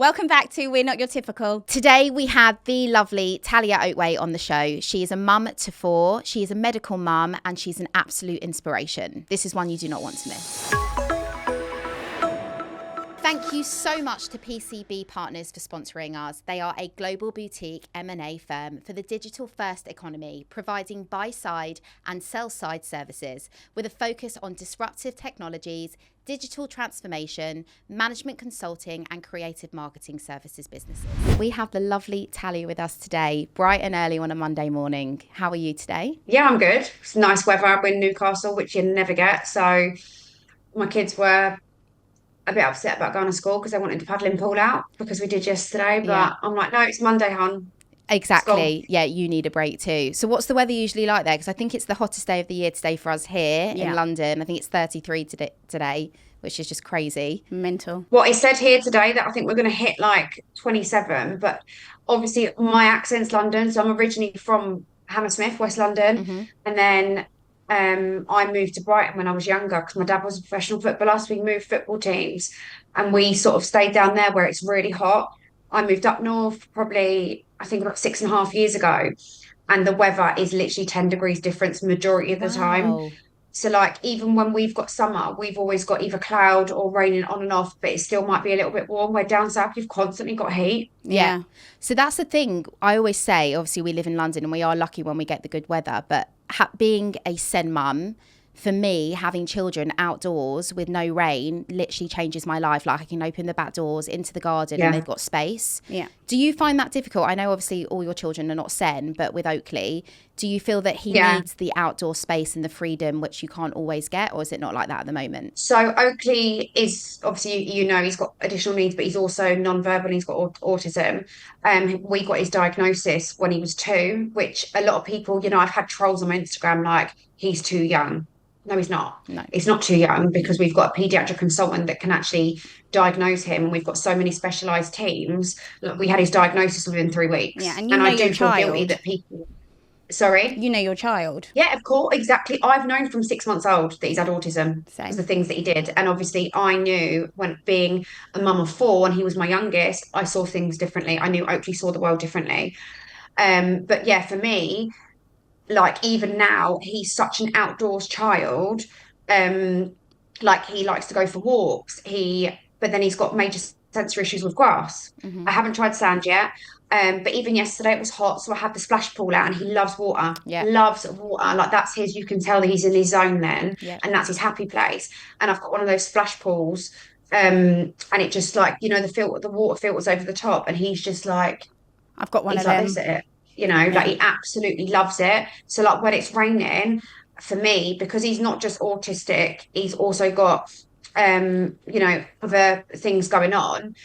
Welcome back to We're Not Your Typical. Today we have the lovely Talia Oatway on the show. She is a mum to 4. She is a medical mum and she's an absolute inspiration. This is one you do not want to miss. Thank you so much to PCB Partners for sponsoring us. They are a global boutique M&A firm for the digital first economy, providing buy-side and sell-side services with a focus on disruptive technologies, digital transformation, management consulting and creative marketing services businesses. We have the lovely Talia with us today, bright and early on a Monday morning. How are you today? Yeah, I'm good. It's nice weather up in Newcastle, which you never get. So my kids were a bit upset about going to school because they wanted the paddling pool out because we did yesterday. Yeah. But I'm like, no, it's Monday, hon. School. Exactly. Yeah, you need a break too. So what's the weather usually like there? Because I think it's the hottest day of the year today for us here in London. I think it's 33 today, which is just crazy. Mental. Well, it said here today that I think we're going to hit like 27, but obviously my accent's London. So I'm originally from Hammersmith, West London. And then I moved to Brighton when I was younger because my dad was a professional footballer. So we moved football teams and we sort of stayed down there where it's really hot. I moved up north probably, I think about 6.5 years ago. And the weather is literally 10 degrees difference majority of the time. So like even when we've got summer, we've always got either cloud or raining on and off, but it still might be a little bit warm. Where down south, you've constantly got heat. Yeah. So that's the thing I always say. Obviously, we live in London and we are lucky when we get the good weather. But being a sen mum, for me, having children outdoors with no rain literally changes my life. Like I can open the back doors into the garden and they've got space. Yeah. Do you find that difficult? I know obviously all your children are not sen, but with Oakley, do you feel that he needs the outdoor space and the freedom which you can't always get, or is it not like that at the moment? So Oakley is obviously, he's got additional needs, but he's also non-verbal and he's got autism. We got his diagnosis when he was 2, which a lot of people, I've had trolls on my Instagram like, he's too young. No, he's not. No. He's not too young because we've got a paediatric consultant that can actually diagnose him. And we've got so many specialised teams. Look, we had his diagnosis within 3 weeks. Yeah, and I do your feel child. guilty that people... Sorry? You know your child. Yeah, of course, exactly. I've known from 6 months old that he's had autism. Same. Because the things that he did. And obviously I knew when being a mum of 4 and he was my youngest, I saw things differently. I knew Oakley saw the world differently. But yeah, for me, like even now, he's such an outdoors child. Like he likes to go for walks. But then he's got major sensory issues with grass. I haven't tried sand yet. But even yesterday it was hot, so I had the splash pool out and he loves water. Yeah. Loves water. Like that's his, you can tell that he's in his zone then. Yeah. And that's his happy place. And I've got one of those splash pools. And it just like, the water filters over the top and he's just like, I've got one he's of like, them. this is it. Like he absolutely loves it. So like when it's raining, for me, because he's not just autistic, he's also got other things going on.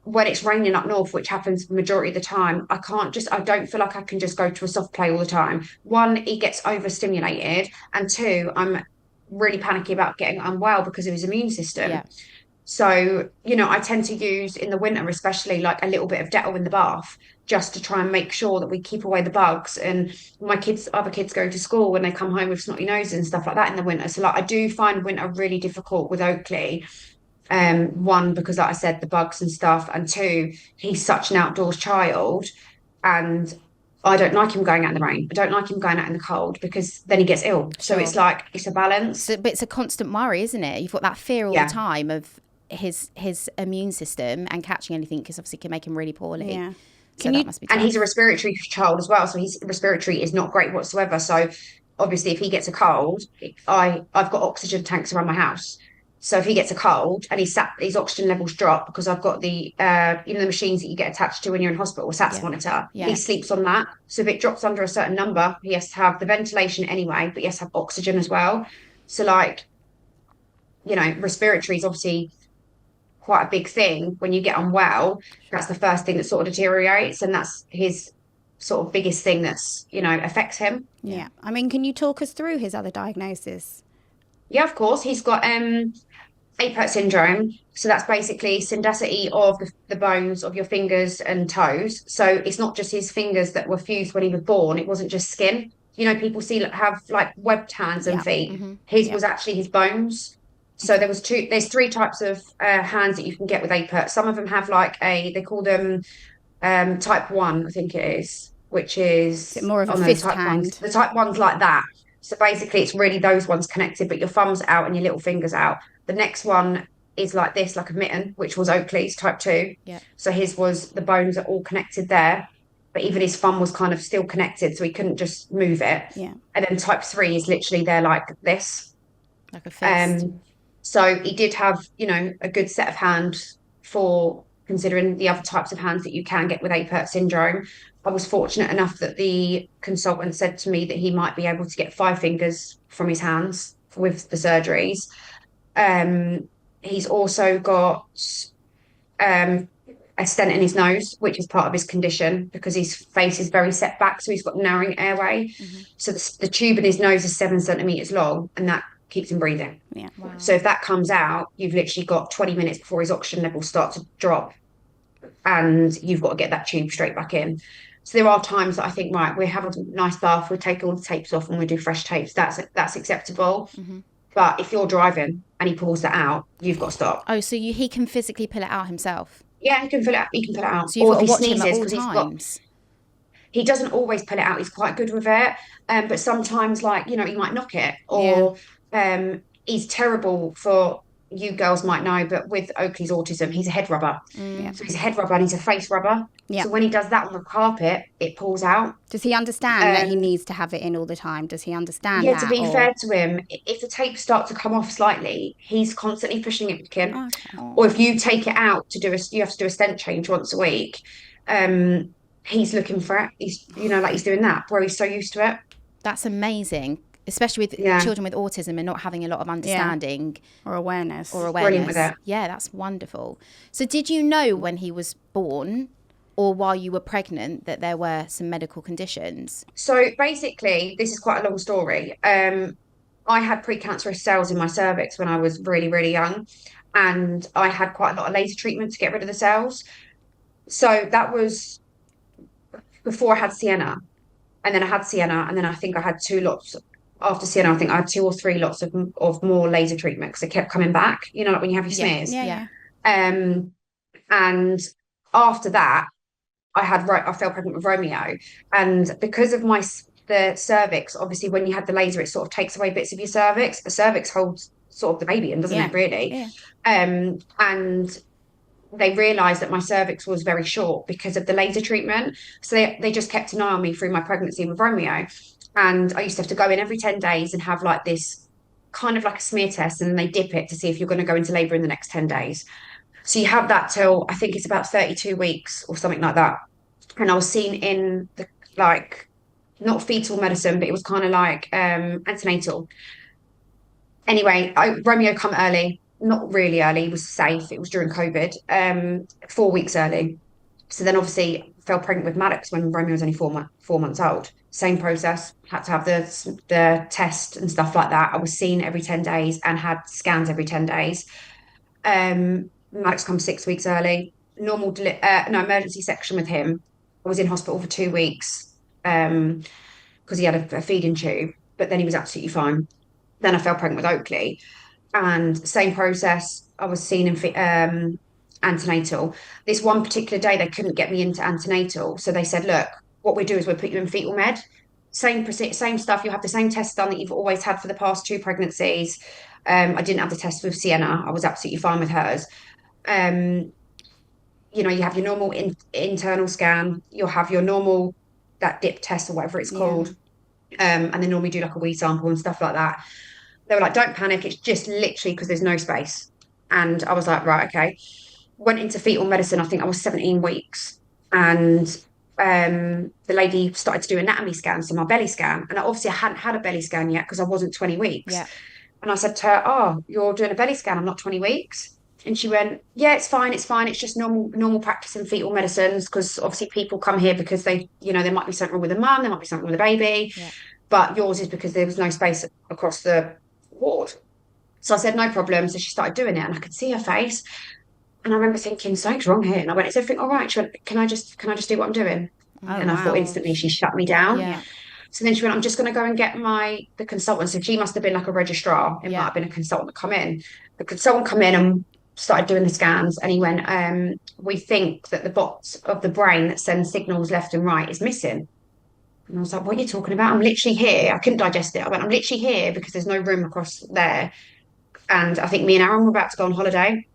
When it's raining up north, which happens the majority of the time, I don't feel like I can just go to a soft play all the time. 1, he gets overstimulated, and 2, I'm really panicky about getting unwell because of his immune system. Yeah. So, I tend to use in the winter, especially like a little bit of Dettol in the bath just to try and make sure that we keep away the bugs. And other kids go to school when they come home with snotty noses and stuff like that in the winter. So like I do find winter really difficult with Oakley. 1, because like I said, the bugs and stuff. And 2, he's such an outdoors child. And I don't like him going out in the rain. I don't like him going out in the cold because then he gets ill. So it's like, it's a balance. But it's a constant worry, isn't it? You've got that fear all the time of his immune system and catching anything because obviously it can make him really poorly. Yeah. So that must be tough. And he's a respiratory child as well. So his respiratory is not great whatsoever. So obviously if he gets a cold, I've got oxygen tanks around my house. So if he gets a cold and his oxygen levels drop because I've got the the machines that you get attached to when you're in hospital, a SATS monitor. Yeah. He sleeps on that. So if it drops under a certain number, he has to have the ventilation anyway, but he has to have oxygen as well. So like, respiratory is obviously quite a big thing. When you get unwell, that's the first thing that sort of deteriorates, and that's his sort of biggest thing that's affects him. Yeah. I mean, can you talk us through his other diagnosis? Yeah, of course. He's got Apert syndrome. So that's basically syndacity of the bones of your fingers and toes. So it's not just his fingers that were fused when he was born. It wasn't just skin. People have like webbed hands and feet. His was actually his bones. So there's three types of hands that you can get with Apert. Some of them have like they call them type 1, I think it is, which Is it is, more of a oh no, fist type hand? the type one's like that. So basically it's really those ones connected, but your thumb's out and your little fingers out. The next one is like this, like a mitten, which was Oakley's type 2. Yeah. So his was the bones are all connected there, but even his thumb was kind of still connected, so he couldn't just move it. Yeah. And then type 3 is literally there like this. Like a fist. So he did have, a good set of hands for considering the other types of hands that you can get with Apert syndrome. I was fortunate enough that the consultant said to me that he might be able to get 5 fingers from his hands with the surgeries. He's also got a stent in his nose, which is part of his condition because his face is very set back, so he's got narrowing airway. So the tube in his nose is 7 centimeters long, and that keeps him breathing. Yeah. Wow. So if that comes out, you've literally got 20 minutes before his oxygen levels start to drop, and you've got to get that tube straight back in. So there are times that I think, right, we have a nice bath, we take all the tapes off and we do fresh tapes. That's acceptable. But if you're driving and he pulls that out, you've got to stop. Oh, so he can physically pull it out himself? Yeah, he can pull it out. He can pull it out. So you've Or got if to he watch him at sneezes, all times? he doesn't always pull it out. He's quite good with it. But sometimes, like, he might knock it. Or he's terrible for, you girls might know, but with Oakley's autism, he's a head rubber. So he's a head rubber and he's a face rubber. Yeah. So when he does that on the carpet, it pulls out. Does he understand that he needs to have it in all the time? Does he understand Yeah, that? to be fair to him, if the tapes start to come off slightly, he's constantly pushing it back in. Okay. Or if you take it out you have to do a stent change once a week. He's looking for it. He's like he's doing that where he's so used to it. That's amazing, especially with children with autism and not having a lot of understanding or awareness. Brilliant with it. Yeah, that's wonderful. So did you know when he was born or while you were pregnant that there were some medical conditions? So basically, this is quite a long story. I had precancerous cells in my cervix when I was really, really young, and I had quite a lot of laser treatment to get rid of the cells. So that was before I had Sienna, and then I had Sienna, and then I think I had 2 lots after Sienna. I think I had 2 or 3 lots of more laser treatment because it kept coming back. Like when you have your smears. Yeah. And after that, I fell pregnant with Romeo, and because of the cervix, obviously when you had the laser, it sort of takes away bits of your cervix. The cervix holds sort of the baby in, doesn't it, really? Yeah. And they realised that my cervix was very short because of the laser treatment. So they just kept an eye on me through my pregnancy with Romeo. And I used to have to go in every 10 days and have like this kind of like a smear test, and then they dip it to see if you're going to go into labour in the next 10 days. So you have that till I think it's about 32 weeks or something like that. And I was seen in the not fetal medicine, but it was kind of like antenatal. Anyway, Romeo come early, not really early, it was safe. It was during COVID, 4 weeks early. So then obviously fell pregnant with Maddox when Romeo was only 4 months old. Same process, had to have the test and stuff like that. I was seen every 10 days and had scans every 10 days. Maddox comes 6 weeks early. Emergency section with him. I was in hospital for 2 weeks because he had a feeding tube, but then he was absolutely fine. Then I fell pregnant with Oakley, and same process. I was seen in antenatal. This one particular day, they couldn't get me into antenatal, so they said, "Look, what we do is we'll put you in fetal med. Same stuff. You'll have the same test done that you've always had for the past 2 pregnancies." I didn't have the test with Sienna. I was absolutely fine with hers. You have your normal internal scan. You'll have your normal that dip test or whatever it's called, and they normally do like a wee sample and stuff like that. They were like, "Don't panic. It's just literally because there's no space." And I was like, right, okay. Went into fetal medicine. I think I was 17 weeks, and the lady started to do anatomy scans, so my belly scan, and obviously I hadn't had a belly scan yet because I wasn't 20 weeks. Yeah. And I said to her, "Oh, you're doing a belly scan. I'm not 20 weeks." And she went, "Yeah, it's fine. It's fine. It's just normal practice in fetal medicines because obviously people come here because there might be something wrong with the mum, there might be something wrong with the baby, but yours is because there was no space across the ward." So I said, "No problem." So she started doing it, and I could see her face, and I remember thinking, "Something's wrong here." And I went, "Is everything all right?" She went, "Can I just do what I'm doing?" And I thought instantly she shut me down. Yeah. So then she went, "I'm just going to go and get the consultant." So she must have been like a registrar. It might have been a consultant to come in. someone come in and started doing the scans, and he went, we think that the box of the brain that sends signals left and right is missing. And I was like, what are you talking about? I'm literally here. I couldn't digest it. I went, I'm literally here because there's no room across there. And I think me and Aaron were about to go on holiday.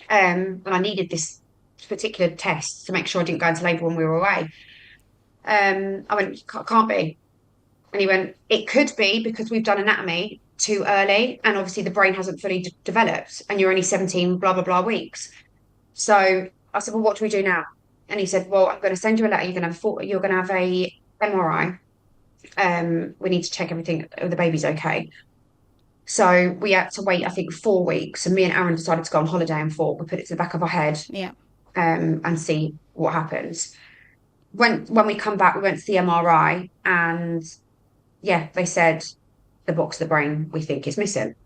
And I needed this particular test to make sure I didn't go into labour when we were away. I went, can't be. And he went, it could be because we've done anatomy too early, and obviously the brain hasn't fully developed, and you're only 17 blah blah blah weeks. So I said, well, what do we do now? And he said, well, I'm going to send you a letter. You're going to have a MRI. We need to check everything. The baby's okay. So we had to wait, I think, 4 weeks. And me and Aaron decided to go on holiday and thought we put it to the back of our head, and see what happens. When we come back, we went to the MRI, and they said the box of the brain we think is missing.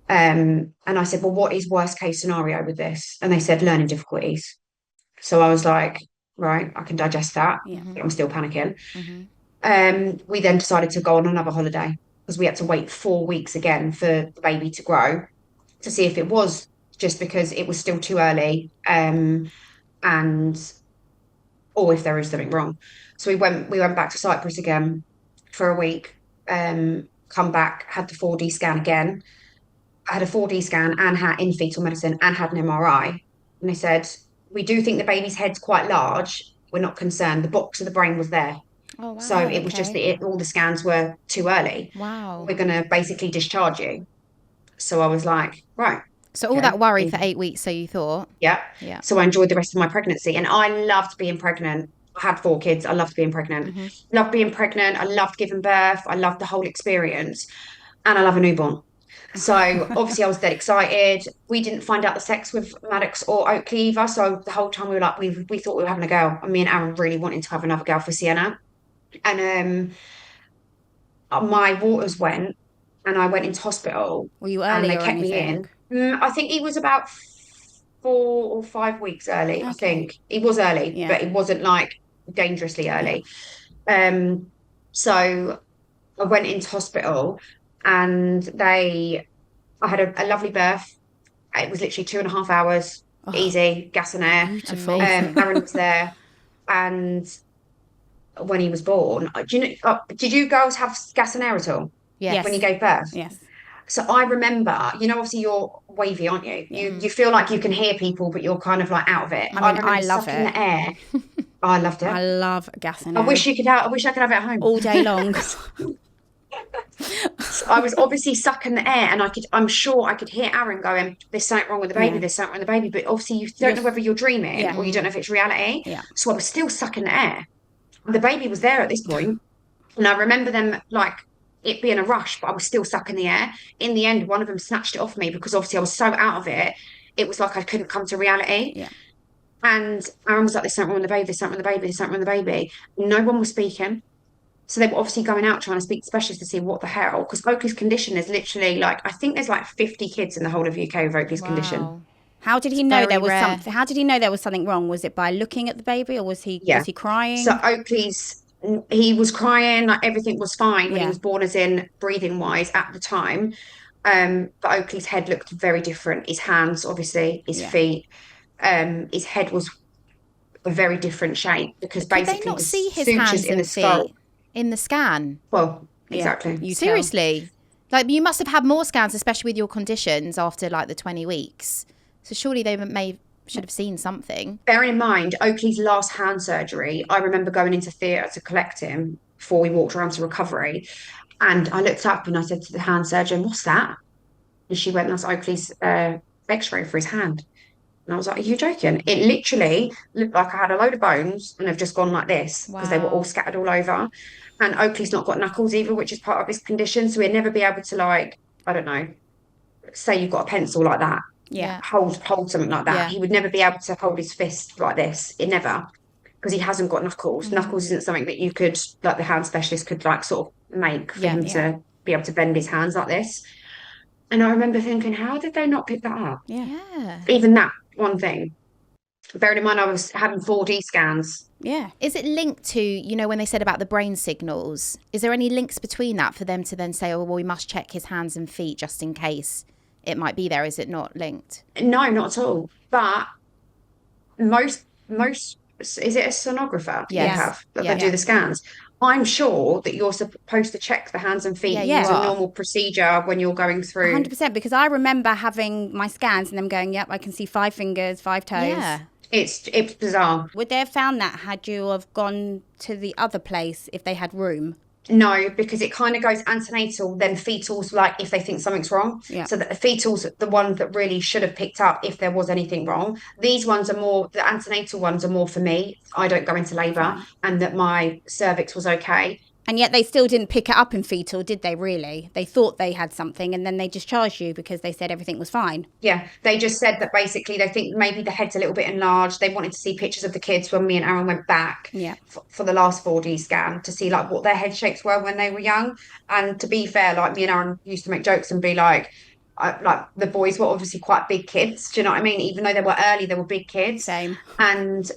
And I said, well, what is worst case scenario with this? And they said learning difficulties. So I was like, right, I can digest that. Yeah. I'm still panicking. We then decided to go on another holiday because we had to wait 4 weeks again for the baby to grow to see if it was just because it was still too early, or if there is something wrong. So we went back to Cyprus again for a week, come back, had the 4D scan again. I had a 4D scan and had in fetal medicine and had an MRI. And they said, we do think the baby's head's quite large. We're not concerned. The box of the brain was there. Oh, wow. So it was just that all the scans were too early. Wow. We're going to basically discharge you. So I was like, right. So all that worry for 8 weeks, so you thought? Yeah. Yeah. So I enjoyed the rest of my pregnancy. And I loved being pregnant. I had 4 kids. I loved being pregnant. Loved being pregnant. I loved giving birth. I loved the whole experience. And I love a newborn. So obviously I was dead excited. We didn't find out the sex with Maddox or Oakley either. So the whole time we were like, we thought we were having a girl. And me and Aaron really wanted to have another girl for Sienna. And my waters went, and I went into hospital. Were you early, and they or kept anything? me in. I think he was about 4 or 5 weeks early. I think he was early, but it wasn't like dangerously early. So I went into hospital, and I had a lovely birth. It was literally 2.5 hours, easy, gas and air. Beautiful. Aaron was there, and when he was born, did you girls have gas and air at all? Yes. When you gave birth? Yes. So I remember, obviously you're wavy, aren't you? You feel like you can hear people, but you're kind of like out of it. I mean, I remember love sucking it. the air. I loved it. I love gas and air. I wish I could have it at home all day long. I was obviously sucking the air, and I'm sure I could hear Aaron going, there's something wrong with the baby, there's something wrong with the baby. But obviously you don't know whether you're dreaming or you don't know if it's reality. Yeah. So I was still sucking the air. The baby was there at this point, and I remember them like it being a rush, but I was still sucking the air. In the end, one of them snatched it off me because obviously I was so out of it. It was like I couldn't come to reality. Yeah. And Aaron was like, there's something wrong with the baby, there's something wrong with the baby, there's something wrong with the baby. No one was speaking. So they were obviously going out trying to speak to specialists to see what the hell, because Oakley's condition is literally like, I think there's like 50 kids in the whole of UK with Oakley's condition. How did he know there was rare. something? How did he know there was something wrong? Was it by looking at the baby, or was he crying? So he was crying, like everything was fine when he was born, as in breathing wise at the time. But Oakley's head looked very different. His hands, obviously, his feet, his head was a very different shape because basically they not the see his sutures hands in the and skull. feet in the scan? Well, exactly. You tell. Seriously? Like, you must have had more scans, especially with your conditions, after like the 20 weeks. So surely they should have seen something. Bearing in mind, Oakley's last hand surgery, I remember going into theatre to collect him before we walked around to recovery. And I looked up and I said to the hand surgeon, what's that? And she went, that's Oakley's x-ray for his hand. And I was like, are you joking? It literally looked like I had a load of bones and have just gone like this because they were all scattered all over. And Oakley's not got knuckles either, which is part of his condition. So he'd never be able to, like, I don't know, say you've got a pencil like that. Yeah. Hold something like that. Yeah. He would never be able to hold his fist like this. It never, because he hasn't got knuckles. Knuckles isn't something that you could, like the hand specialist could like sort of make for him to be able to bend his hands like this. And I remember thinking, how did they not pick that up? Yeah. Even that one thing. Bearing in mind, I was having 4D scans. Yeah. Is it linked to, when they said about the brain signals, is there any links between that for them to then say, oh, well, we must check his hands and feet just in case it might be there. Is it not linked? No, not at all. But most, is it a sonographer that you Yes. have that do the scans? I'm sure that you're supposed to check the hands and feet as a normal procedure when you're going through. 100%, because I remember having my scans and them going, yep, I can see 5 fingers, 5 toes. Yeah. It's bizarre. Would they have found that had you have gone to the other place if they had room? No, because it kind of goes antenatal, then fetals, like if they think something's wrong. Yeah. So that the fetals are the ones that really should have picked up if there was anything wrong. These ones are more, the antenatal ones are more for me. I don't go into labour, and that my cervix was okay. And yet they still didn't pick it up in fetal, did they really? They thought they had something and then they discharged you because they said everything was fine. Yeah, they just said that basically they think maybe the head's a little bit enlarged. They wanted to see pictures of the kids when me and Aaron went back for the last 4D scan to see like what their head shapes were when they were young. And to be fair, like me and Aaron used to make jokes and be like the boys were obviously quite big kids. Do you know what I mean? Even though they were early, they were big kids. Same. And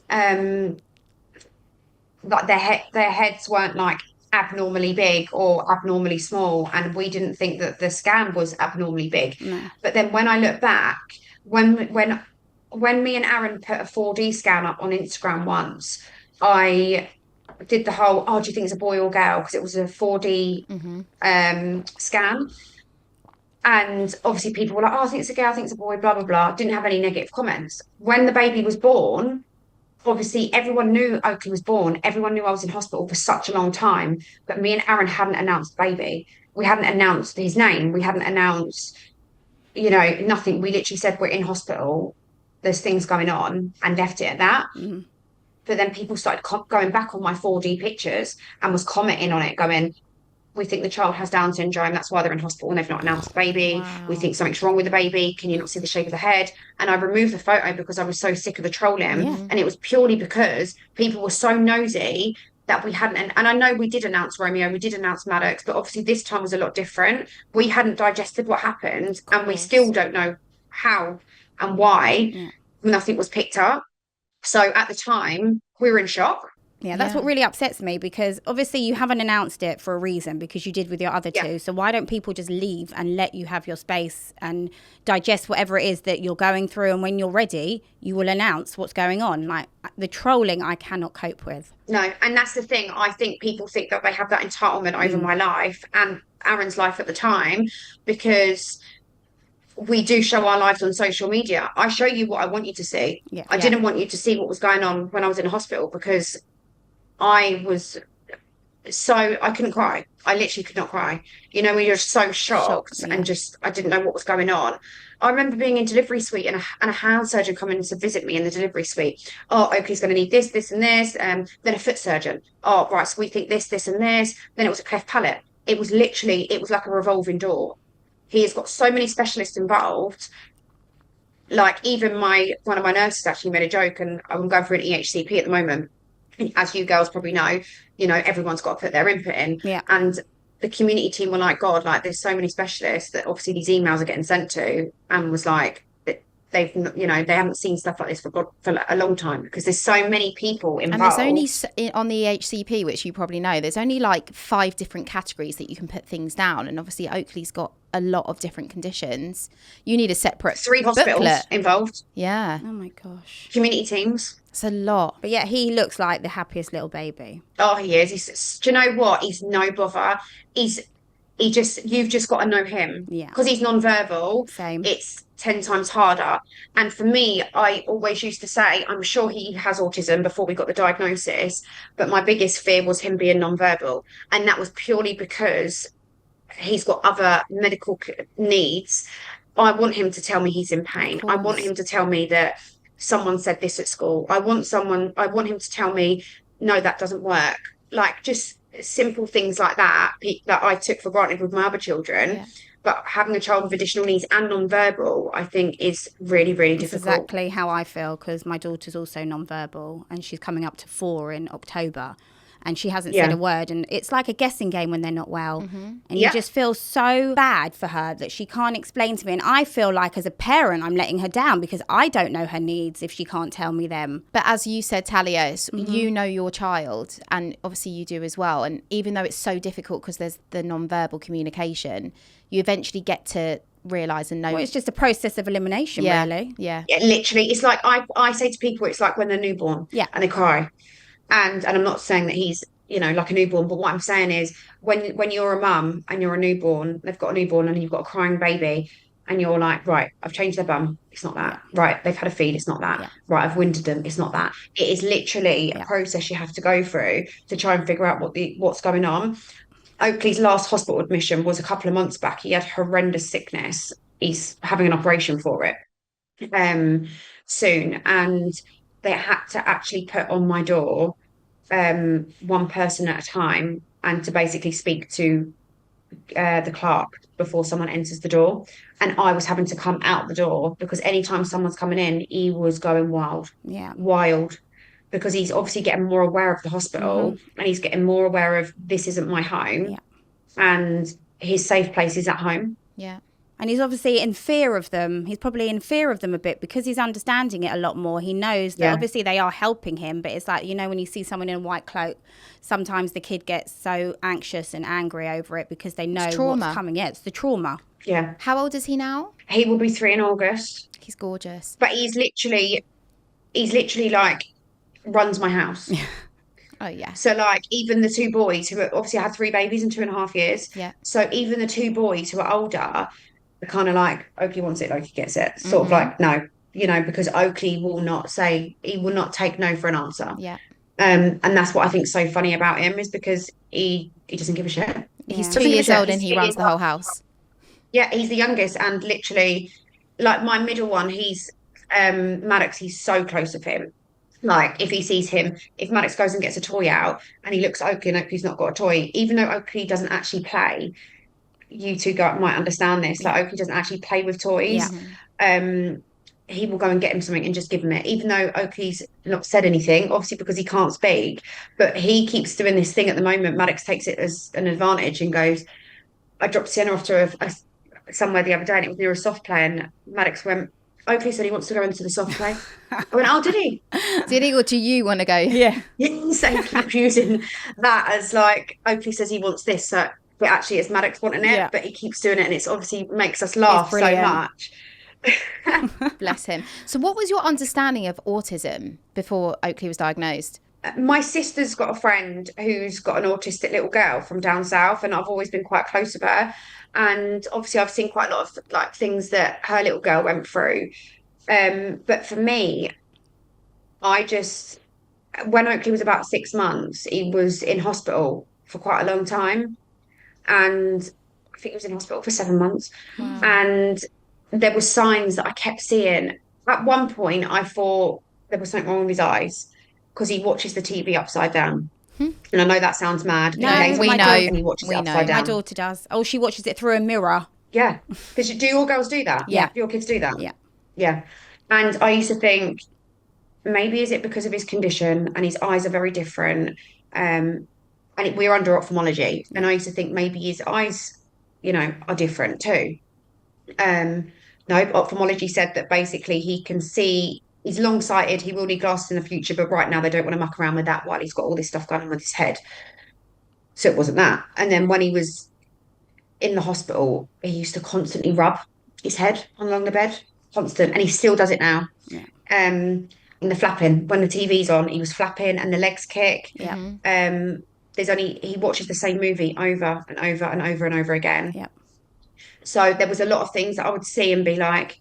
like their heads weren't like abnormally big or abnormally small, and we didn't think that the scan was abnormally big. No. But then when I look back, when me and Aaron put a 4D scan up on Instagram once, I did the whole, do you think it's a boy or girl, because it was a 4D scan, and obviously people were like, I think it's a girl, I think it's a boy, blah blah blah. Didn't have any negative comments. When the baby was born, obviously everyone knew Oakley was born. Everyone knew I was in hospital for such a long time. But me and Aaron hadn't announced the baby. We hadn't announced his name. We hadn't announced, nothing. We literally said we're in hospital. There's things going on, and left it at that. Mm-hmm. But then people started going back on my 4D pictures and was commenting on it, going, we think the child has Down syndrome. That's why they're in hospital and they've not announced the baby. Wow. We think something's wrong with the baby. Can you not see the shape of the head? And I removed the photo because I was so sick of the trolling. Yeah. And it was purely because people were so nosy that we hadn't. And I know we did announce Romeo, we did announce Maddox, but obviously this time was a lot different. We hadn't digested what happened, and we still don't know how and why nothing was picked up. So at the time, we were in shock. Yeah, that's what really upsets me, because obviously you haven't announced it for a reason, because you did with your other two. So why don't people just leave and let you have your space and digest whatever it is that you're going through, and when you're ready, you will announce what's going on. Like, the trolling, I cannot cope with. No, and that's the thing. I think people think that they have that entitlement over my life and Aaron's life at the time, because we do show our lives on social media. I show you what I want you to see. Yeah. I didn't want you to see what was going on when I was in hospital, because I couldn't cry. I literally could not cry. When you're so shocked and just, I didn't know what was going on. I remember being in delivery suite and a hand surgeon coming to visit me in the delivery suite. Oh, Oakley's going to need this, this and this. Then a foot surgeon. Oh, right, so we think this, this and this. Then it was a cleft palate. It was like a revolving door. He has got so many specialists involved. Like, even one of my nurses actually made a joke, and I'm going through an EHCP at the moment. As you girls probably know, everyone's got to put their input in. Yeah. And the community team were like, God, like, there's so many specialists that obviously these emails are getting sent to, and was like, they haven't seen stuff like this for a long time, because there's so many people involved. And there's only, on the HCP, which you probably know, there's only like 5 different categories that you can put things down. And obviously Oakley's got a lot of different conditions. You need a separate 3 hospitals booklet involved. Yeah. Oh my gosh. Community teams. It's a lot. But yeah, he looks like the happiest little baby. Oh, he is. Do you know what? He's no bother. You've just got to know him. Yeah. Because he's non-verbal. Same. It's 10 times harder. And for me, I always used to say, I'm sure he has autism before we got the diagnosis, but my biggest fear was him being non-verbal. And that was purely because he's got other medical needs. I want him to tell me he's in pain. I want him to tell me that someone said this at school. I want him to tell me, no, that doesn't work. Like, just simple things like that I took for granted with my other children. Yeah. But having a child with additional needs and non-verbal, I think, is really, really difficult. That's exactly how I feel, because my daughter's also non-verbal, and she's coming up to 4 in October, and she hasn't said a word. And it's like a guessing game when they're not well. Mm-hmm. And you just feel so bad for her that she can't explain to me. And I feel like, as a parent, I'm letting her down, because I don't know her needs if she can't tell me them. But as you said, Talia, you know your child, and obviously you do as well. And even though it's so difficult because there's the non-verbal communication, you eventually get to realise and know. Well, it's just a process of elimination, really. Yeah. Literally, it's like I say to people, it's like when they're newborn and they cry. And I'm not saying that he's, like a newborn, but what I'm saying is when you're a mum and you're a newborn, they've got a newborn and you've got a crying baby, and you're like, right, I've changed their bum. It's not that. Yeah. Right, they've had a feed. It's not that. Yeah. Right, I've winded them. It's not that. It is literally a process you have to go through to try and figure out what's going on. Oakley's last hospital admission was a couple of months back. He had horrendous sickness. He's having an operation for it soon, and they had to actually put on my door one person at a time, and to basically speak to the clerk before someone enters the door. And I was having to come out the door because anytime someone's coming in, he was going wild, because he's obviously getting more aware of the hospital, and he's getting more aware of this isn't my home, and his safe place is at home. Yeah. And he's obviously in fear of them. He's probably in fear of them a bit because he's understanding it a lot more. He knows that obviously they are helping him, but it's like, when you see someone in a white cloak, sometimes the kid gets so anxious and angry over it because they know what's coming. Yeah, it's the trauma. Yeah. How old is he now? He will be 3 in August. He's gorgeous. But he's literally like runs my house. Oh, yeah. So, like, even the 2 boys who obviously had 3 babies in 2.5 years. Yeah. So even the 2 boys who are older, they're kind of like, Oakley wants it, Oakley gets it. Sort of like, no, because Oakley will not take no for an answer. Yeah. And that's what I think is so funny about him, is because he doesn't give a shit. He's 2 years old and he runs the whole house. Yeah, he's the youngest, and literally, like, my middle one, he's Maddox, he's so close with him. Like, if he sees him, if Maddox goes and gets a toy out and he looks at Oakley and Oakley's not got a toy, even though Oakley doesn't actually play, you two might understand this, like, Oakley doesn't actually play with toys. He will go and get him something and just give him it, even though Oakley's not said anything, obviously because he can't speak, but he keeps doing this thing at the moment. Maddox takes it as an advantage and goes, I dropped Sienna off to somewhere the other day and it was near a soft play, and Maddox went, Oakley said he wants to go into the soft play. I went, oh, did he? Did he, or do you want to go? Yeah. So he keeps using that as like, Oakley says he wants this, so, but actually it's Maddox wanting it, but he keeps doing it, and it's obviously makes us laugh so much. Bless him. So what was your understanding of autism before Oakley was diagnosed? My sister's got a friend who's got an autistic little girl from down south, and I've always been quite close with her, and obviously I've seen quite a lot of like things that her little girl went through, but for me, when Oakley was about 6 months, he was in hospital for quite a long time, and I think he was in hospital for 7 months. And there were signs that I kept seeing. At one point I thought there was something wrong with his eyes because he watches the TV upside down. And I know that sounds mad. No, we know. And he watches it upside down. My daughter does. Oh, she watches it through a mirror. Yeah. Because do your girls do that? Yeah. Do your kids do that? Yeah. Yeah. And I used to think, maybe is it because of his condition and his eyes are very different? And we're under ophthalmology. And I used to think maybe his eyes, are different too. No, ophthalmology said that basically he can see, he's long-sighted, he will need glasses in the future, but right now they don't want to muck around with that while he's got all this stuff going on with his head. So it wasn't that. And then when he was in the hospital, he used to constantly rub his head along the bed, constant, and he still does it now. Yeah. In the flapping, when the TV's on, he was flapping and the legs kick. Yeah. He watches the same movie over and over and over and over again. Yeah. So there was a lot of things that I would see and be like,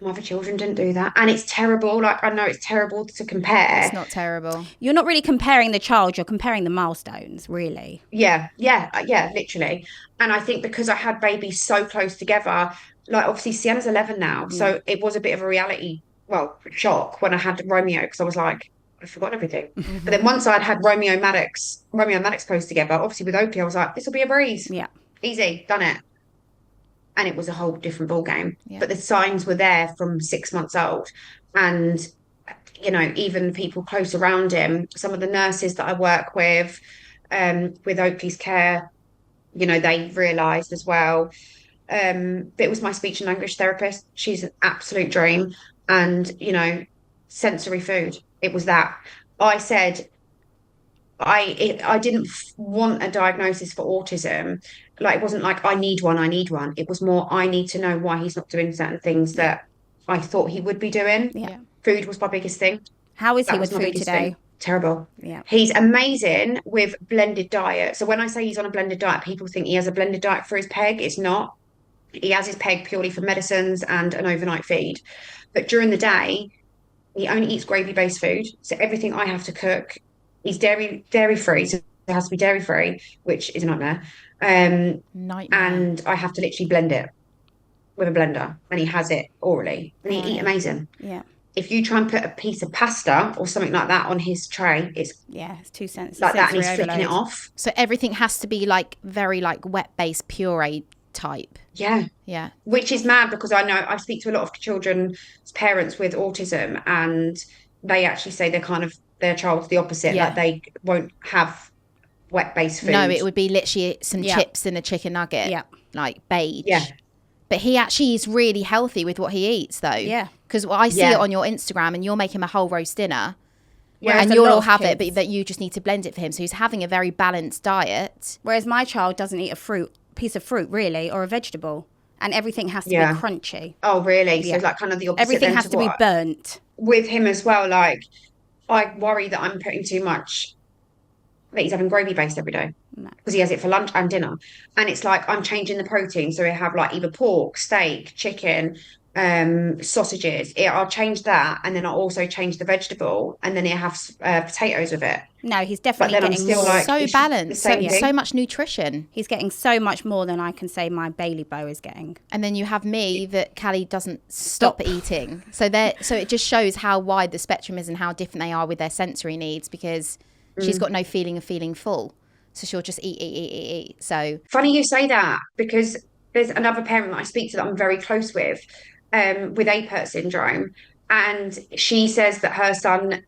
my other children didn't do that. And it's terrible. Like, I know it's terrible to compare. It's not terrible. You're not really comparing the child, you're comparing the milestones, really. Yeah, literally. And I think because I had babies so close together, like obviously Sienna's 11 now. So it was a bit of a reality, shock when I had Romeo, because I was like, I forgot everything. But then once I'd had Romeo and Maddox close together, obviously with Oakley, I was like, this will be a breeze. Yeah. Easy, done it. And it was a whole different ball game. Yeah. But the signs were there from 6 months old. And, even people close around him, some of the nurses that I work with Oakley's care, they realised as well. But it was my speech and language therapist. She's an absolute dream. And, sensory food. It was that. I said, I didn't want a diagnosis for autism. Like, it wasn't like I need one, I need one. It was more I need to know why he's not doing certain things that I thought he would be doing. Yeah. Food was my biggest thing. How is he That with was my food biggest today? thing. Terrible. Yeah. He's amazing with blended diet. So when I say he's on a blended diet, people think he has a blended diet for his peg. It's not. He has his peg purely for medicines and an overnight feed. But during the day, he only eats gravy-based food. So everything I have to cook, he's dairy free. So it has to be dairy free, which is a nightmare. Nightmare. And I have to literally blend it with a blender, and he has it orally, and he eat amazing. Yeah. If you try and put a piece of pasta or something like that on his tray, it's too sensitive. like that, and he's flicking it off. So everything has to be like very like wet-based puree type. Yeah. Which is mad, because I know I speak to a lot of children's parents with autism, and they actually say their child's the opposite. Like, they won't have wet-based food. No, it would be literally some chips and a chicken nugget. Yeah. Like beige. Yeah. But he actually is really healthy with what he eats, though. Yeah. Because I see it on your Instagram, and you'll make him a whole roast dinner. Whereas and you'll all have it, but that you just need to blend it for him. So he's having a very balanced diet. Whereas my child doesn't eat a piece of fruit, really, or a vegetable. And everything has to be crunchy. Oh, really? So like kind of the opposite. Everything has to be burnt. With him as well, like, I worry that I'm putting too much, that he's having gravy based every day. Because he has it for lunch and dinner. And it's like I'm changing the protein. So we have like either pork, steak, chicken, sausages. I'll change that, and then I'll also change the vegetable, and then he'll have potatoes with it. No, he's definitely getting so balanced, so much nutrition. He's getting so much more than I can say my Bailey Bow is getting. And then you have me that Callie doesn't stop eating. So it just shows how wide the spectrum is and how different they are with their sensory needs, because she's got no feeling of feeling full. So she'll just eat. So funny you say that, because there's another parent that I speak to that I'm very close with Apert syndrome, and she says that her son,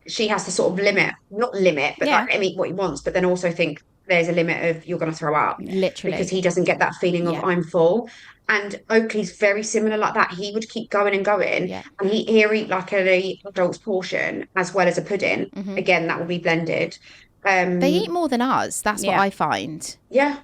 she has to sort of not limit, but like eat what he wants, but then also think there's a limit of you're going to throw up, literally, because he doesn't get that feeling of I'm full. And Oakley's very similar like that. He would keep going and going, and he'll eat like an adult's portion as well as a pudding. Again, that will be blended. They eat more than us. That's what I find. Yeah.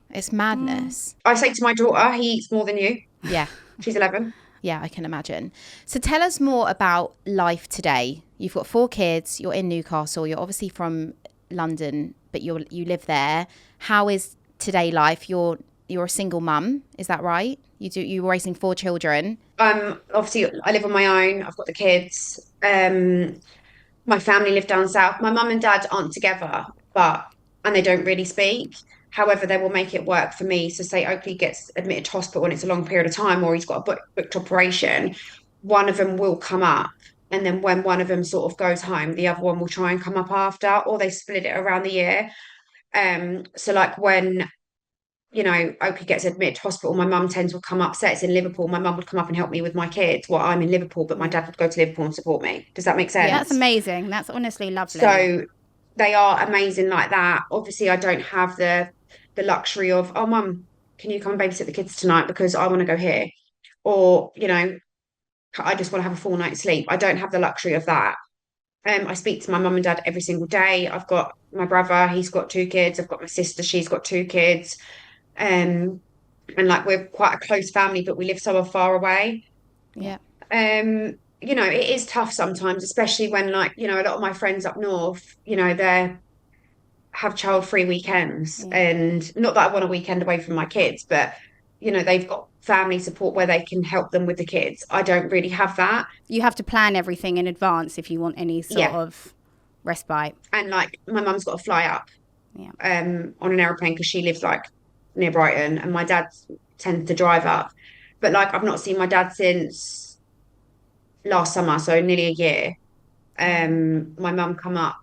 It's madness. I say to my daughter, he eats more than you. Yeah. She's 11. Yeah, I can imagine. So tell us more about life today. You've got 4 kids. You're in Newcastle. You're obviously from London, but you live there. How is today life? You're a single mum, is that right? You're raising 4 children. Obviously, I live on my own. I've got the kids. My family live down south. My mum and dad aren't together, and they don't really speak. However, they will make it work for me. So say Oakley gets admitted to hospital and it's a long period of time, or he's got a booked operation, one of them will come up. And then when one of them sort of goes home, the other one will try and come up after, or they split it around the year. So like when, Oakley gets admitted to hospital, my mum would come up, say it's in Liverpool, my mum would come up and help me with my kids while I'm in Liverpool, but my dad would go to Liverpool and support me. Does that make sense? Yeah, that's amazing. That's honestly lovely. So they are amazing like that. Obviously, I don't have the luxury of, oh, mum, can you come and babysit the kids tonight because I want to go here? Or, I just want to have a full night's sleep. I don't have the luxury of that. I speak to my mum and dad every single day. I've got my brother, he's got 2 kids. I've got my sister, she's got 2 kids. And like we're quite a close family, but we live so far away. Yeah. It is tough sometimes, especially when like, a lot of my friends up north, they have child-free weekends. And not that I want a weekend away from my kids, but they've got family support where they can help them with the kids. I don't really have that. You have to plan everything in advance if you want any sort of respite. And like my mum's got to fly up on an aeroplane because she lives like near Brighton, and my dad tends to drive up. But like I've not seen my dad since last summer, so nearly a year. My mum come up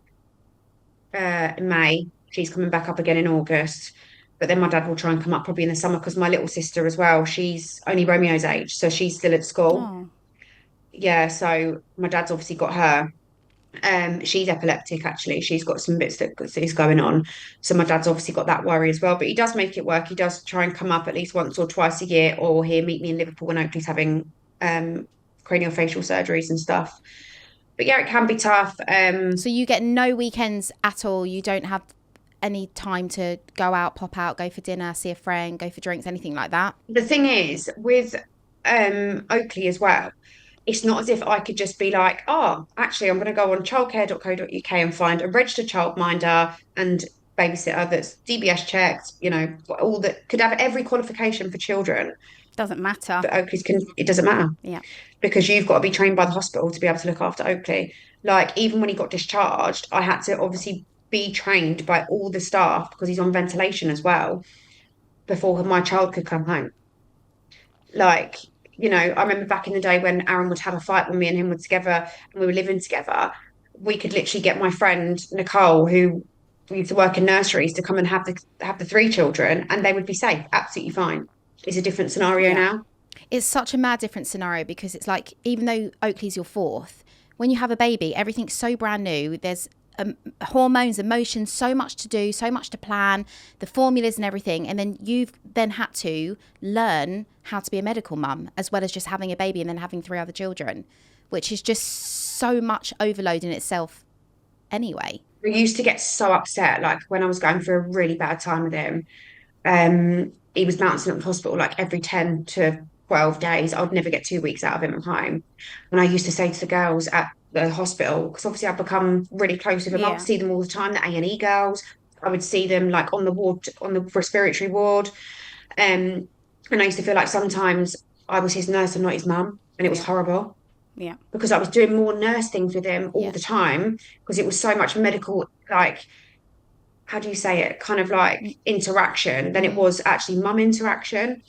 in May. She's coming back up again in August. But then my dad will try and come up probably in the summer, because my little sister as well, she's only Romeo's age, so she's still at school. Oh. Yeah, so my dad's obviously got her. She's epileptic, actually. She's got some bits that is going on. So my dad's obviously got that worry as well. But he does make it work. He does try and come up at least once or twice a year, or he'll meet me in Liverpool when Oakley's having craniofacial surgeries and stuff. But yeah, it can be tough. So you get no weekends at all? You don't have any time to go out, pop out, go for dinner, see a friend, go for drinks, anything like that? The thing is, with Oakley as well, it's not as if I could just be like, oh, actually, I'm going to go on childcare.co.uk and find a registered childminder and babysitter that's DBS checked, you know, all that could have every qualification for children. Doesn't matter. But Oakley's it doesn't matter. Yeah. Because you've got to be trained by the hospital to be able to look after Oakley. Like, even when he got discharged, I had to obviously be trained by all the staff because he's on ventilation as well before my child could come home. Like, you know, I remember back in the day when Aaron would have a fight when me and him were together and we were living together, we could literally get my friend Nicole, who used to work in nurseries, to come and have the three children, and they would be safe, absolutely fine. It's a different scenario now. It's such a mad different scenario because it's like, even though Oakley's your fourth, when you have a baby, everything's so brand new. There's hormones, emotions, so much to do, so much to plan, the formulas and everything. And then you've then had to learn how to be a medical mum, as well as just having a baby and then having 3 other children, which is just so much overload in itself anyway. We used to get so upset, like when I was going through a really bad time with him. He was bouncing up to hospital like every 10 to 12 days. I would never get 2 weeks out of him at home. And I used to say to the girls at the hospital, because obviously I've become really close with them. I would see them all the time, the A&E girls. I would see them like on the ward, on the respiratory ward. And I used to feel like sometimes I was his nurse and not his mum. And it was horrible. Yeah. Because I was doing more nurse things with him all the time, because it was so much medical, like, how do you say it, kind of like interaction than it was actually mum interaction.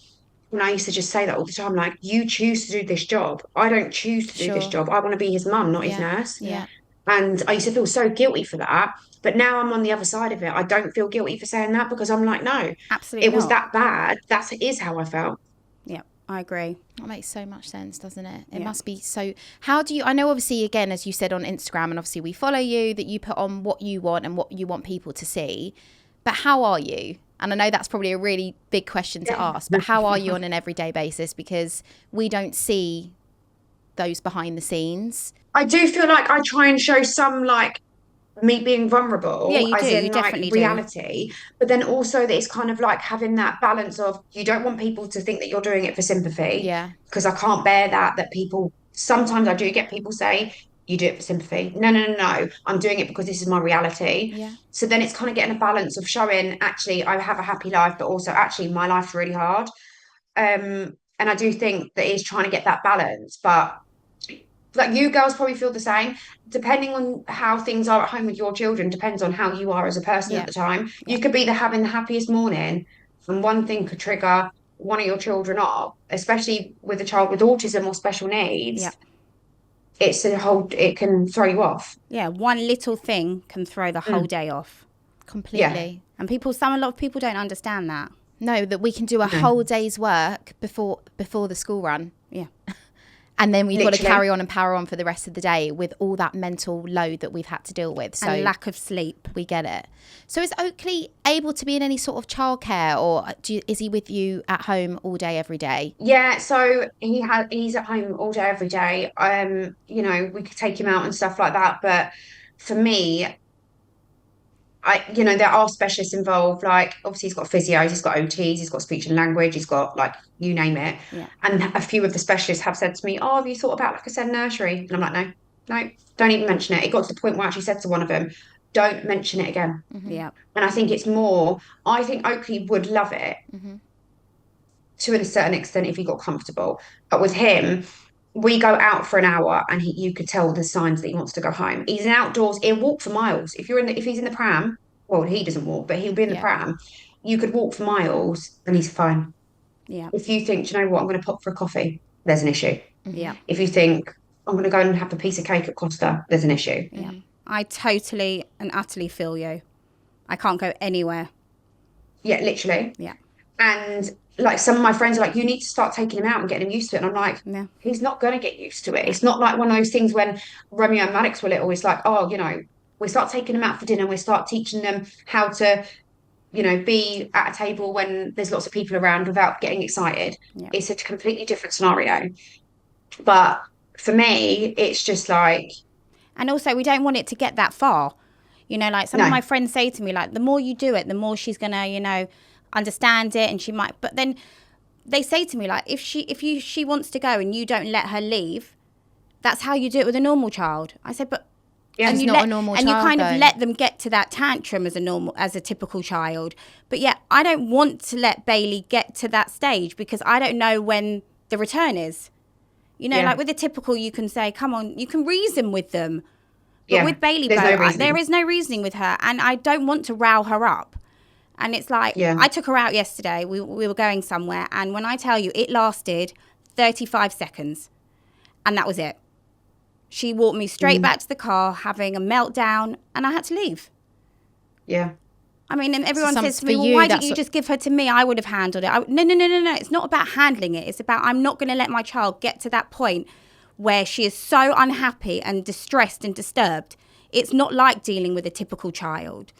And I used to just say that all the time, like, you choose to do this job. I don't choose to do this job. I want to be his mum, not his nurse. Yeah. And I used to feel so guilty for that. But now I'm on the other side of it. I don't feel guilty for saying that, because I'm like, no, absolutely, it was that bad. That is how I felt. Yeah, I agree. That makes so much sense, doesn't it? It must be so. How do you, I know obviously, again, as you said on Instagram, and obviously we follow you, that you put on what you want and what you want people to see. But how are you? And I know that's probably a really big question to ask, but how are you on an everyday basis? Because we don't see those behind the scenes. I do feel like I try and show some, like, me being vulnerable, yeah, you as do. in You like definitely reality, but then also that it's kind of like having that balance of, you don't want people to think that you're doing it for sympathy. Because I can't bear that people, sometimes I do get people say, you do it for sympathy. No, I'm doing it because this is my reality. So then it's kind of getting a balance of showing, actually, I have a happy life, but also actually my life's really hard. And I do think that it's trying to get that balance, but like, you girls probably feel the same. Depending on how things are at home with your children, depends on how you are as a person at the time. You could be having the happiest morning, and one thing could trigger one of your children off, especially with a child with autism or special needs. It can throw you off. Yeah, one little thing can throw the whole day off. Completely. And a lot of people don't understand that. No, that we can do a whole day's work before the school run. Yeah. And then we've got to carry on and power on for the rest of the day with all that mental load that we've had to deal with. So, and lack of sleep. We get it. So is Oakley able to be in any sort of childcare, or is he with you at home all day, every day? Yeah, so he's at home all day, every day. You know, we could take him out and stuff like that. But for me, there are specialists involved. Like, obviously, he's got physios, he's got OTs, he's got speech and language, he's got, like, you name it. Yeah. And a few of the specialists have said to me, oh, have you thought about, like I said, nursery? And I'm like, no, don't even mention it. It got to the point where I actually said to one of them, don't mention it again. Yeah. And I think I think Oakley would love it to a certain extent if he got comfortable. But with him, we go out for an hour and you could tell the signs that he wants to go home. He's an outdoors, he'll walk for miles. If he's in the pram, well, he doesn't walk, but he'll be in the pram. You could walk for miles and he's fine. Yeah. If you think, do you know what, I'm going to pop for a coffee, there's an issue. Yeah. If you think, I'm going to go and have a piece of cake at Costa, there's an issue. Yeah. I totally and utterly feel you. I can't go anywhere. Yeah, literally. Yeah. And like, some of my friends are like, you need to start taking him out and getting him used to it. And I'm like, he's not going to get used to it. It's not like one of those things when Romeo and Maddox were little. It's like, oh, we start taking them out for dinner. We start teaching them how to, be at a table when there's lots of people around without getting excited. Yeah. It's a completely different scenario. But for me, it's just like, And also, we don't want it to get that far. You know, like some of my friends say to me, like, the more you do it, the more she's going to, you know, understand it, and she might. But then they say to me, like, if she wants to go and you don't let her leave, that's how you do it with a normal child. I said, but and you not a normal child, and you kind though. of let them get to that tantrum as a typical child. But yeah, I don't want to let Bailey get to that stage because I don't know when the return is. You know, like with the typical, you can say, come on, you can reason with them. But with Bailey, there is no reasoning with her. And I don't want to row her up. And it's like, I took her out yesterday. We were going somewhere. And when I tell you, it lasted 35 seconds. And that was it. She walked me straight back to the car, having a meltdown. And I had to leave. Yeah. I mean, and everyone says to me, well, why didn't you just give her to me? I would have handled it. No. It's not about handling it. It's about I'm not going to let my child get to that point where she is so unhappy and distressed and disturbed. It's not like dealing with a typical child.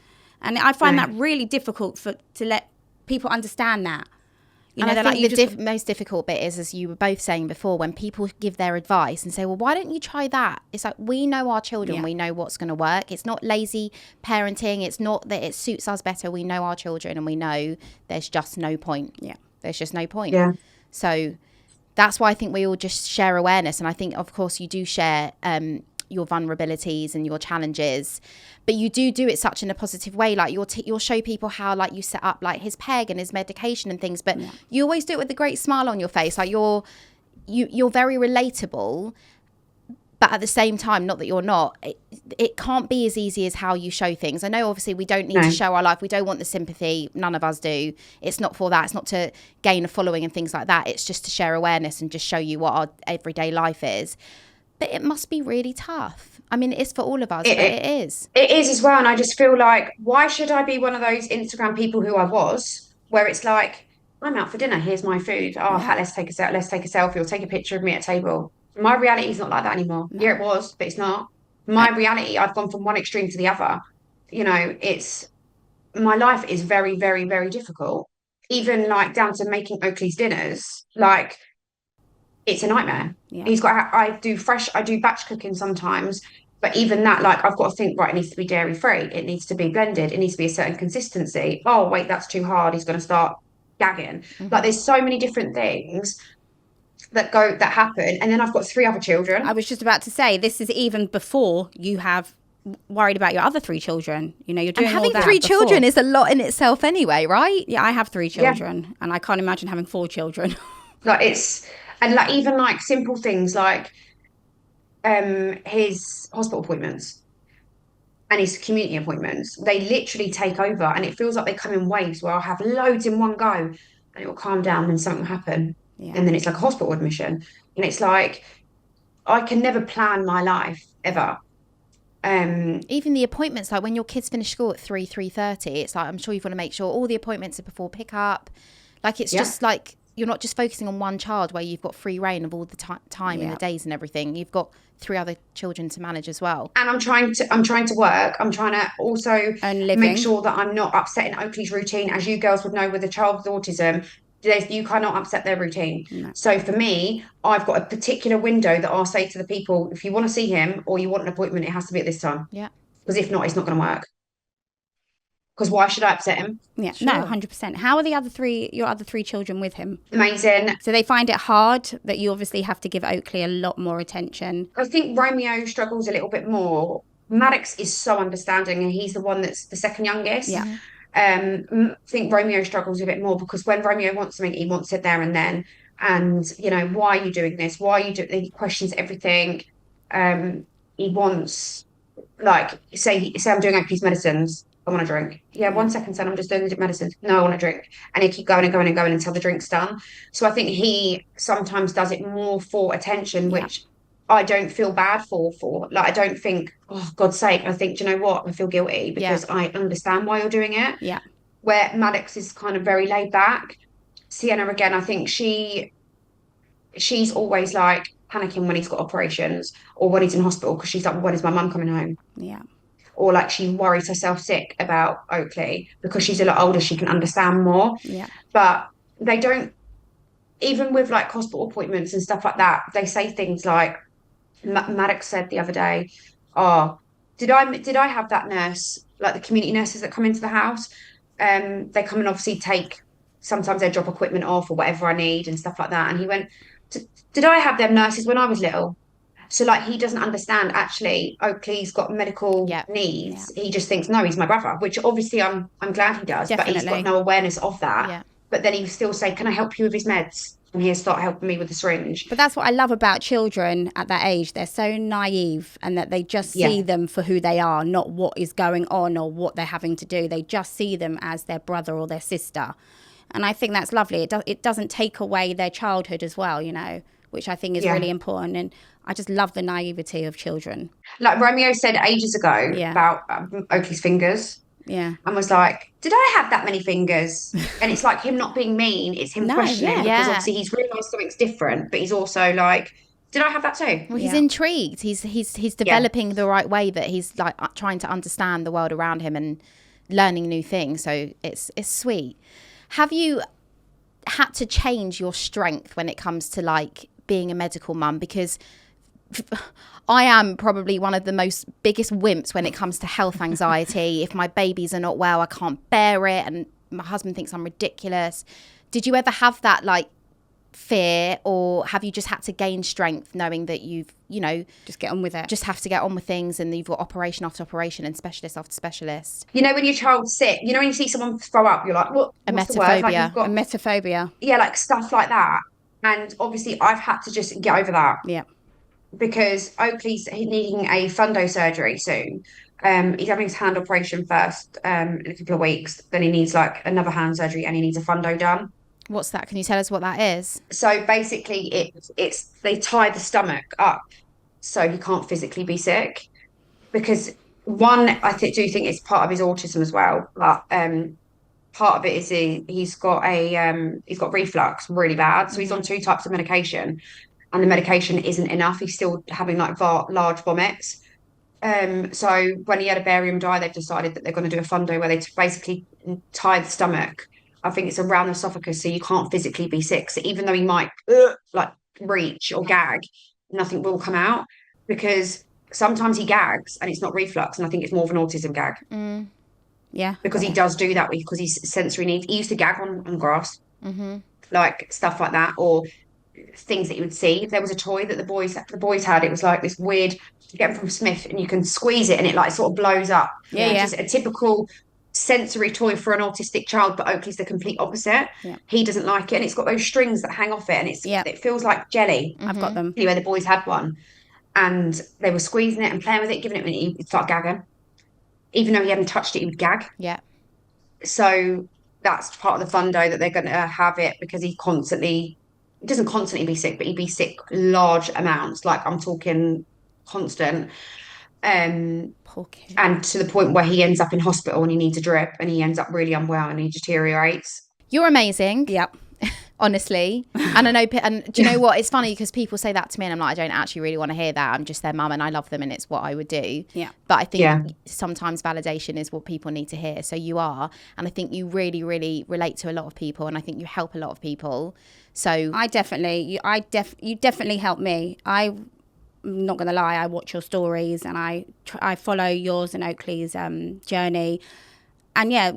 And I find that really difficult to let people understand that. You know, and I think the most difficult bit is, as you were both saying before, when people give their advice and say, well, why don't you try that? It's like, we know our children. We know what's going to work. It's not lazy parenting. It's not that it suits us better. We know our children and we know there's just no point. Yeah. There's just no point. Yeah. So that's why I think we all just share awareness. And I think, of course, you do share your vulnerabilities and your challenges, but you do it such in a positive way. Like you'll show people how, like, you set up like his peg and his medication and things, but you always do it with a great smile on your face. Like you're very relatable, but at the same time, not that you're not, it can't be as easy as how you show things. I know obviously we don't need to show our life. We don't want the sympathy. None of us do. It's not for that. It's not to gain a following and things like that. It's just to share awareness and just show you what our everyday life is. But it must be really tough. I mean, it is for all of us, but it is. It is as well. And I just feel like, why should I be one of those Instagram people who I was, where it's like, I'm out for dinner, here's my food. Oh, let's take a selfie or take a picture of me at table. My reality is not like that anymore. No. Yeah, it was, but it's not. My reality, I've gone from one extreme to the other. You know, my life is very, very, very difficult. Even like down to making Oakley's dinners, like, it's a nightmare. Yeah. I do batch cooking sometimes, but even that, like, I've got to think, right, it needs to be dairy free. It needs to be blended. It needs to be a certain consistency. Oh, wait, that's too hard. He's going to start gagging. Mm-hmm. Like, there's so many different things that happen. And then I've got 3 other children. I was just about to say, this is even before you have worried about your other 3 children. You know, you're doing all that. And having 3 children is a lot in itself anyway, right? Yeah, I have 3 children, and I can't imagine having 4 children. Like, and like even like simple things like his hospital appointments and his community appointments, they literally take over, and it feels like they come in waves where I'll have loads in one go and it will calm down and something will happen. And then it's like a hospital admission, and it's like I can never plan my life ever. Even the appointments, like when your kids finish school at 3:30, it's like, I'm sure you want to make sure all the appointments are before pickup. Like, it's just like, you're not just focusing on one child where you've got free reign of all the time in the days and everything. You've got 3 other children to manage as well. And I'm trying to work. I'm trying to also make sure that I'm not upsetting Oakley's routine. As you girls would know, with a child with autism, you cannot upset their routine. No. So for me, I've got a particular window that I'll say to the people, if you want to see him or you want an appointment, it has to be at this time. Yeah. Because if not, it's not going to work. Because why should I upset him? Yeah, sure. No, 100%. How are your other 3 children with him? Amazing. So they find it hard that you obviously have to give Oakley a lot more attention. I think Romeo struggles a little bit more. Maddox is so understanding, and he's the one that's the second youngest. Yeah. I think Romeo struggles a bit more because when Romeo wants something, he wants it there and then. And, you know, why are you doing this? Why are you doing? He questions everything. He wants, like, say I'm doing Oakley's medicines. I want a drink. Yeah, 1 second, son, I'm just doing the medicines. No, I want a drink. And he'll keep going and going and going until the drink's done. So I think he sometimes does it more for attention, which I don't feel bad for. Like, I don't think, oh, God's sake. I think, do you know what? I feel guilty because I understand why you're doing it. Yeah. Where Maddox is kind of very laid back. Sienna, again, I think she's always like panicking when he's got operations or when he's in hospital because she's like, when is my mum coming home? Yeah. Or like she worries herself sick about Oakley because she's a lot older, she can understand more. Yeah. But they don't, even with like hospital appointments and stuff like that, they say things like, Maddox said the other day, are. Did I have that nurse, like the community nurses that come into the house? They come and obviously sometimes they drop equipment off or whatever I need and stuff like that. And he went, did I have them nurses when I was little? So like he doesn't understand actually Oakley's got medical Yeah. needs. He just thinks, no, he's my brother, which obviously I'm glad he does, but he's got Definitely. no awareness of that. Yeah. But then he still say, can I help you with his meds? And he'll start helping me with the syringe. But that's what I love about children at that age. They're so naive, and that they just see them for who they are, not what is going on or what they're having to do. They just see them as their brother or their sister. And I think that's lovely. It doesn't take away their childhood as well, you know, which I think is really important. And I just love the naivety of children. Like Romeo said ages ago Yeah. about Oakley's fingers. Yeah. And was like, did I have that many fingers? And it's like him not being mean, it's him questioning because obviously he's realised something's different, but he's also like, did I have that too? Well, he's intrigued. He's developing the right way, that he's like trying to understand the world around him and learning new things. So it's sweet. Have you had to change your strength when it comes to like being a medical mum? Because I am probably one of the biggest wimps when it comes to health anxiety. If my babies are not well, I can't bear it, and my husband thinks I'm ridiculous. Did you ever have that like fear, or have you just had to gain strength knowing that you've, you know, just get on with it, just have to get on with things, and you've got operation after operation and specialist after specialist? You know, when your child's sick, you know, when you see someone throw up, you're like, what's the word? Like you've got emetophobia. Yeah, like stuff like that. And obviously I've had to just get over that. Yeah. Because Oakley's needing a fundo surgery soon. He's having his hand operation first in a couple of weeks. Then he needs like another hand surgery, and he needs a fundo done. What's that? Can you tell us what that is? So basically, it's they tie the stomach up so he can't physically be sick. Because one, I do think it's part of his autism as well. But part of it is he's got reflux really bad, so he's on 2 types of medication. And the medication isn't enough. He's still having like large vomits. So when he had a barium dye, they've decided that they're going to do a fundo where they basically tie the stomach. I think it's around the esophagus, so you can't physically be sick. So even though he might like reach or gag, nothing will come out, because sometimes he gags and it's not reflux, and I think it's more of an autism gag. Yeah. Because he does do that because he's sensory needs. He used to gag on grass, like stuff like that, or things that you would see. If there was a toy that the boys had, it was like this weird, you get them from Smith and you can squeeze it and it like sort of blows up. Which is a typical sensory toy for an autistic child, but Oakley's the complete opposite. He doesn't like it, and it's got those strings that hang off it, and it feels like jelly. I've got them. Anyway, the boys had one, and they were squeezing it and playing with it, giving it, and he'd start gagging. Even though he hadn't touched it, he would gag. Yeah. So that's part of the fundo, that they're going to have it, because he doesn't constantly be sick, but he'd be sick large amounts. Like I'm talking constant. Poor kid. And to the point where he ends up in hospital and he needs a drip, and he ends up really unwell and he deteriorates. You're amazing. Yep. Honestly. And I know, and do you know what? It's funny because people say that to me and I'm like, I don't actually really want to hear that. I'm just their mum and I love them and it's what I would do. Yeah. But I think sometimes validation is what people need to hear. So you are. And I think you really, really relate to a lot of people, and I think you help a lot of people. So you definitely help me. I'm not going to lie, I watch your stories and I follow yours and Oakley's journey. And yeah,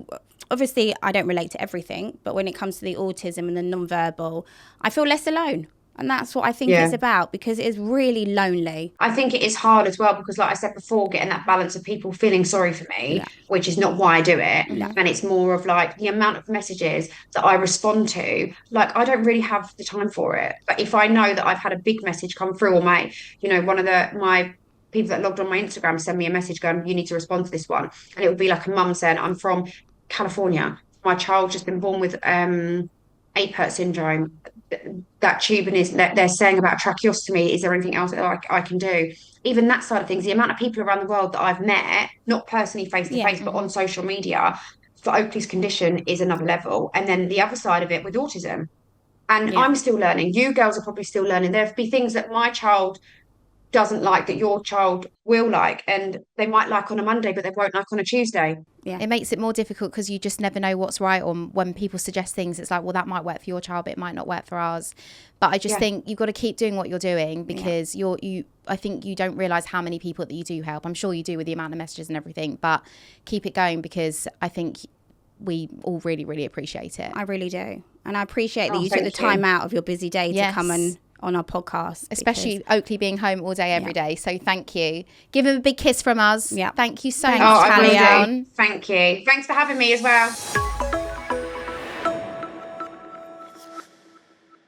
obviously I don't relate to everything, but when it comes to the autism and the non-verbal, I feel less alone. And that's what I think it's about, because it is really lonely. I think it is hard as well, because like I said before, getting that balance of people feeling sorry for me, which is not why I do it. And it's more of like the amount of messages that I respond to, like I don't really have the time for it. But if I know that I've had a big message come through, or one of my people that logged on my Instagram send me a message going, you need to respond to this one. And it would be like a mum saying, I'm from California. My child's just been born with Apert syndrome. That tubing is, they're saying about tracheostomy. Is there anything else that I can do? Even that side of things, the amount of people around the world that I've met, not personally face to face, but on social media for Oakley's condition, is another level. And then the other side of it with autism. And I'm still learning. You girls are probably still learning. There'll be things that my child doesn't like that your child will like, and they might like on a Monday, but they won't like on a Tuesday. Yeah. It makes it more difficult because you just never know what's right. Or when people suggest things, it's like, well, that might work for your child, but it might not work for ours. But I just think you've got to keep doing what you're doing, because I think you don't realise how many people that you do help. I'm sure you do with the amount of messages and everything, but keep it going, because I think we all really, really appreciate it. I really do. And I appreciate that you took the time out of your busy day to come on our podcast. Especially Oakley being home all day, every day. So thank you. Give him a big kiss from us. Yeah. Thank you so much, Talia. Thank you. Thanks for having me as well.